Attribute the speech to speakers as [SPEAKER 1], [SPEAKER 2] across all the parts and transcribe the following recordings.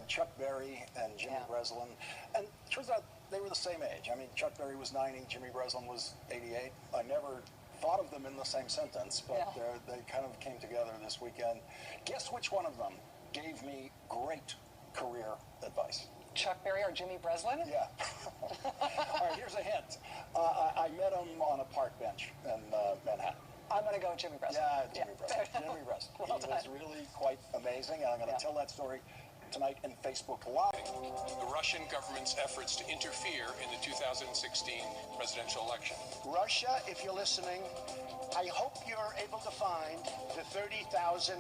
[SPEAKER 1] Chuck Berry and Jimmy Breslin, and it turns out they were the same age. I mean, Chuck Berry was 90, Jimmy Breslin was 88. I never thought of them in the same sentence, but they kind of came together this weekend. Guess which one of them gave me great career advice?
[SPEAKER 2] Chuck Berry or Jimmy Breslin?
[SPEAKER 1] Yeah. All right, here's a hint. I met him on a park bench in Manhattan.
[SPEAKER 2] I'm going to go with Jimmy Breslin.
[SPEAKER 1] Yeah, Jimmy Breslin. Jimmy Breslin.
[SPEAKER 2] Well
[SPEAKER 1] he was really quite amazing, and I'm going to tell that story tonight in Facebook Live.
[SPEAKER 3] The Russian government's efforts to interfere in the 2016 presidential election.
[SPEAKER 4] Russia, if you're listening, I hope you're able to find the 30,000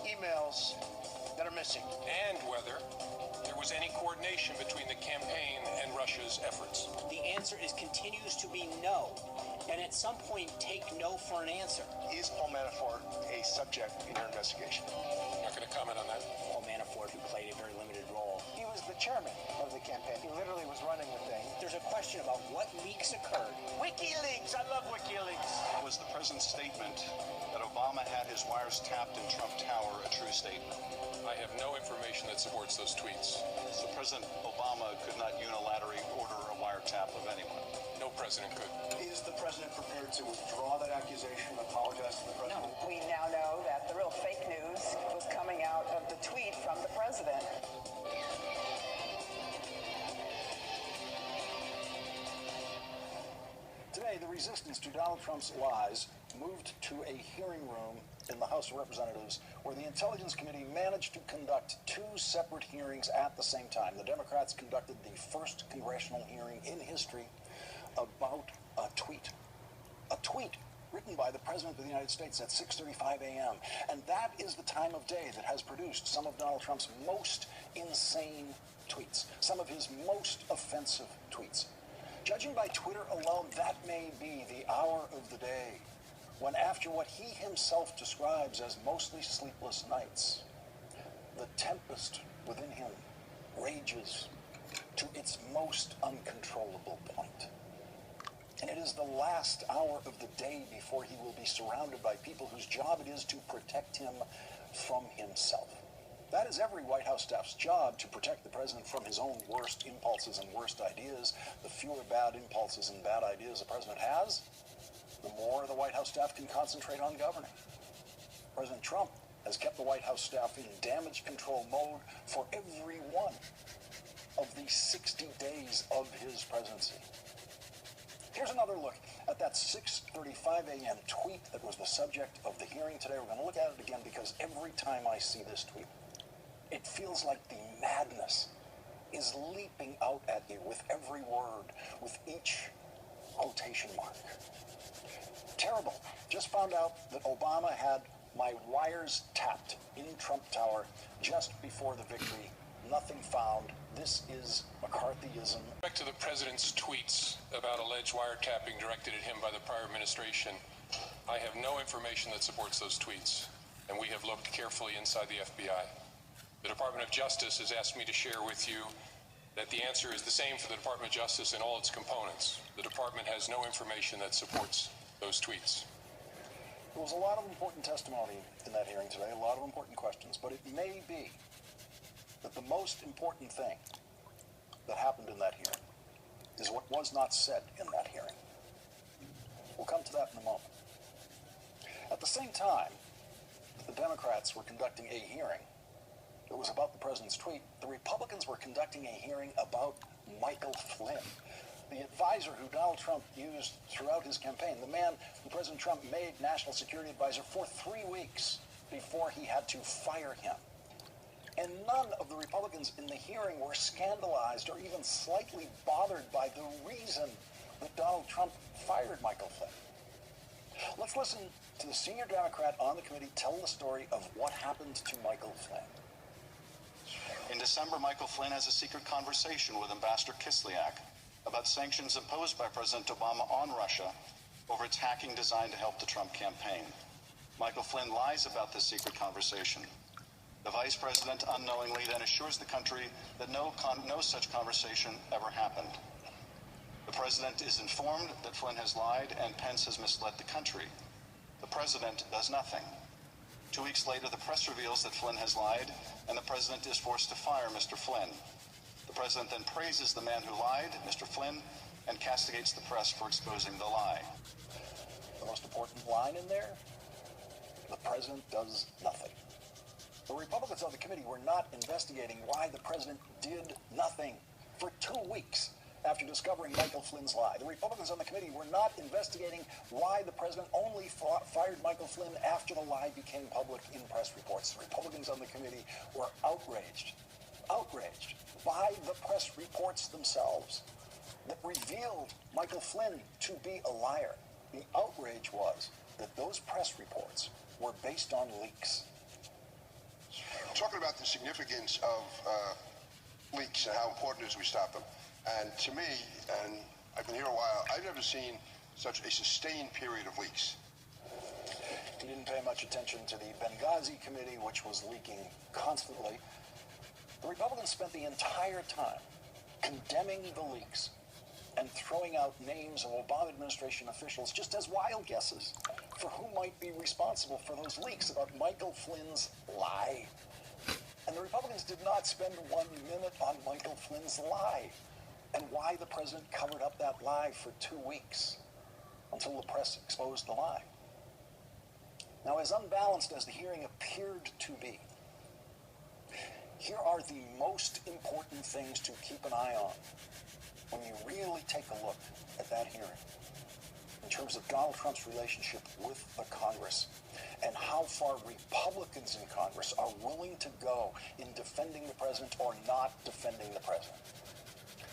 [SPEAKER 4] emails that are missing.
[SPEAKER 3] And whether there was any coordination between the campaign and Russia's efforts.
[SPEAKER 5] The answer continues to be no. And at some point, take no for an answer.
[SPEAKER 4] Is Paul Manafort a subject in your investigation?
[SPEAKER 3] I'm not going to comment on that.
[SPEAKER 5] Paul Manafort, who played a very limited role.
[SPEAKER 4] He was the chairman of the campaign. He literally was running the thing.
[SPEAKER 5] There's a question about what leaks occurred.
[SPEAKER 4] WikiLeaks! I love WikiLeaks!
[SPEAKER 6] Was the president's statement that Obama had his wires tapped in Trump Tower a true statement?
[SPEAKER 3] I have no information that supports those tweets.
[SPEAKER 6] So President Obama could not unilaterally order a wiretap of anyone?
[SPEAKER 3] No president could.
[SPEAKER 4] Is the president prepared to withdraw that accusation and apologize to the president?
[SPEAKER 2] No. We now know that the real fake news was coming out of the tweet from the president.
[SPEAKER 1] Today, the resistance to Donald Trump's lies moved to a hearing room in the House of Representatives where the Intelligence Committee managed to conduct two separate hearings at the same time. The Democrats conducted the first congressional hearing in history about a tweet. A tweet written by the President of the United States at 6:35 a.m. And that is the time of day that has produced some of Donald Trump's most insane tweets, some of his most offensive tweets. Judging by Twitter alone, that may be the hour of the day when, after what he himself describes as mostly sleepless nights, the tempest within him rages to its most uncontrollable point. And it is the last hour of the day before he will be surrounded by people whose job it is to protect him from himself. That is every White House staff's job, to protect the president from his own worst impulses and worst ideas. The fewer bad impulses and bad ideas the president has, the more the White House staff can concentrate on governing. President Trump has kept the White House staff in damage control mode for every one of the 60 days of his presidency. Here's another look at that 6:35 a.m. tweet that was the subject of the hearing today. We're going to look at it again because every time I see this tweet, it feels like the madness is leaping out at you with every word, with each quotation mark. Terrible. Just found out that Obama had my wires tapped in Trump Tower just before the victory. Nothing found. This is McCarthyism.
[SPEAKER 3] With respect to the president's tweets about alleged wiretapping directed at him by the prior administration, I have no information that supports those tweets, and we have looked carefully inside the FBI. The Department of Justice has asked me to share with you that the answer is the same for the Department of Justice and all its components. The department has no information that supports those tweets.
[SPEAKER 1] There was a lot of important testimony in that hearing today, a lot of important questions, but it may be that the most important thing that happened in that hearing is what was not said in that hearing. We'll come to that in a moment. At the same time, the Democrats were conducting a hearing that was about the president's tweet. The Republicans were conducting a hearing about Michael Flynn, the advisor who Donald Trump used throughout his campaign, the man who President Trump made national security advisor for 3 weeks before he had to fire him. And none of the Republicans in the hearing were scandalized or even slightly bothered by the reason that Donald Trump fired Michael Flynn. Let's listen to the senior Democrat on the committee tell the story of what happened to Michael Flynn.
[SPEAKER 6] In December, Michael Flynn has a secret conversation with Ambassador Kislyak about sanctions imposed by President Obama on Russia over its hacking designed to help the Trump campaign. Michael Flynn lies about this secret conversation. The vice president unknowingly then assures the country that no such conversation ever happened. The president is informed that Flynn has lied and Pence has misled the country. The president does nothing. 2 weeks later, the press reveals that Flynn has lied, and the president is forced to fire Mr. Flynn. The president then praises the man who lied, Mr. Flynn, and castigates the press for exposing the lie.
[SPEAKER 1] The most important line in there, the president does nothing. The Republicans on the committee were not investigating why the president did nothing for 2 weeks after discovering Michael Flynn's lie. The Republicans on the committee were not investigating why the president only fired Michael Flynn after the lie became public in press reports. The Republicans on the committee were outraged by the press reports themselves that revealed Michael Flynn to be a liar. The outrage was that those press reports were based on leaks.
[SPEAKER 7] Talking about the significance of leaks and how important it is we stop them. And to me, and I've been here a while, I've never seen such a sustained period of leaks.
[SPEAKER 1] He didn't pay much attention to the Benghazi committee, which was leaking constantly. The Republicans spent the entire time condemning the leaks and throwing out names of Obama administration officials just as wild guesses for who might be responsible for those leaks about Michael Flynn's lie. And the Republicans did not spend 1 minute on Michael Flynn's lie and why the president covered up that lie for 2 weeks until the press exposed the lie. Now, as unbalanced as the hearing appeared to be, here are the most important things to keep an eye on when you really take a look at that hearing in terms of Donald Trump's relationship with the Congress and how far Republicans in Congress are willing to go in defending the president or not defending the president.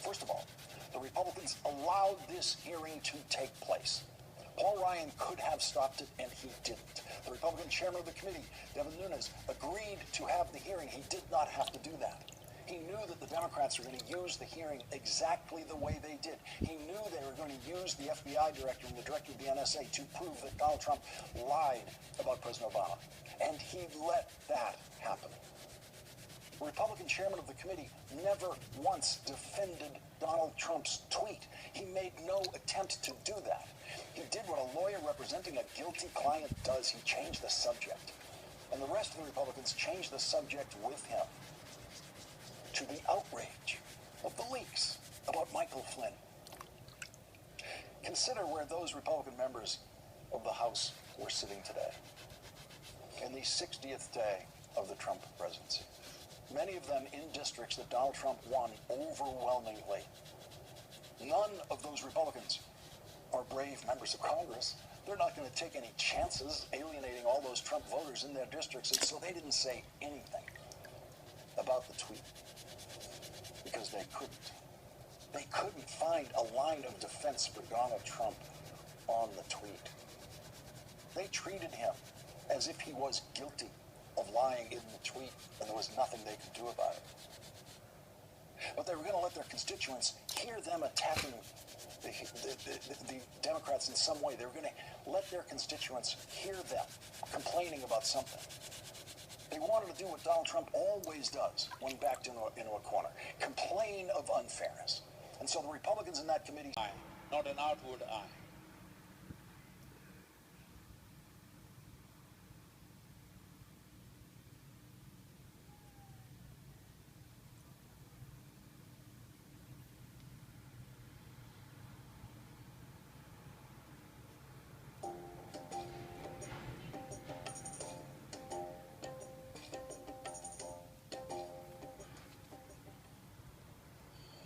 [SPEAKER 1] First of all, the Republicans allowed this hearing to take place. Paul Ryan could have stopped it, and he didn't. The Republican chairman of the committee, Devin Nunes, agreed to have the hearing. He did not have to do that. He knew that the Democrats were going to use the hearing exactly the way they did. He knew they were going to use the FBI director and the director of the NSA to prove that Donald Trump lied about President Obama. And he let that happen. The Republican chairman of the committee never once defended Donald Trump's tweet. He made no attempt to do that. He did what a lawyer representing a guilty client does. He changed the subject. And the rest of the Republicans changed the subject with him to the outrage of the leaks about Michael Flynn. Consider where those Republican members of the House were sitting today, in the 60th day of the Trump presidency. Many of them in districts that Donald Trump won overwhelmingly. None of those Republicans are brave members of Congress. They're not going to take any chances alienating all those Trump voters in their districts, and so they didn't say anything about the tweet because they couldn't. They couldn't find a line of defense for Donald Trump on the tweet. They treated him as if he was guilty of lying in the tweet, and there was nothing they could do about it. But they were going to let their constituents hear them attacking the Democrats in some way. They were going to let their constituents hear them complaining about something. They wanted to do what Donald Trump always does when backed into a corner, complain of unfairness. And so the Republicans in that committee...
[SPEAKER 8] Not an outward eye.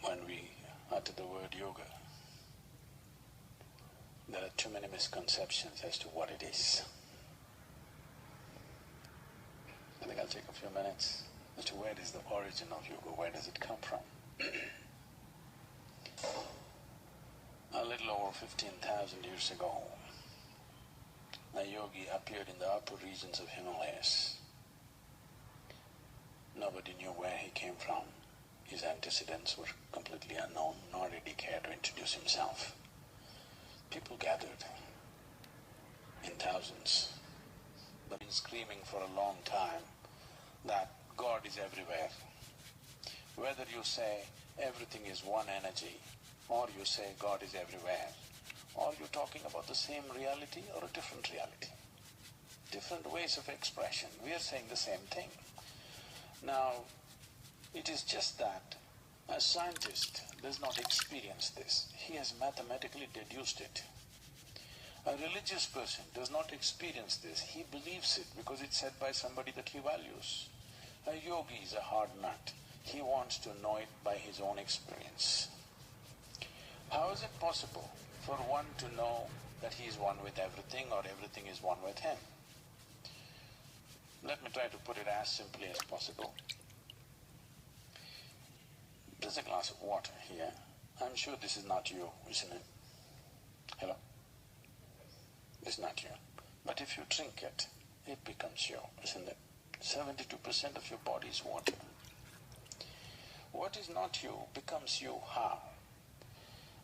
[SPEAKER 8] When we utter the word yoga, there are too many misconceptions as to what it is. I think I'll take a few minutes as to where is the origin of yoga, where does it come from? A little over 15,000 years ago, a yogi appeared in the upper regions of Himalayas. Nobody knew where he came from. His antecedents were completely unknown, nor did he care to introduce himself. People gathered in thousands, but been screaming for a long time that God is everywhere. Whether you say everything is one energy, or you say God is everywhere, or you're talking about the same reality or a different reality. different ways of expression. We are saying the same thing. Now, it is just that a scientist does not experience this. He has mathematically deduced it. A religious person does not experience this. He believes it because it's said by somebody that he values. A yogi is a hard nut. He wants to know it by his own experience. How is it possible for one to know that he is one with everything or everything is one with him? Let me try to put it as simply as possible. There's a glass of water here. I'm sure this is not you, isn't it? Hello? It's not you. But if you drink it, it becomes you, isn't it? 72% of your body is water. What is not you becomes you how?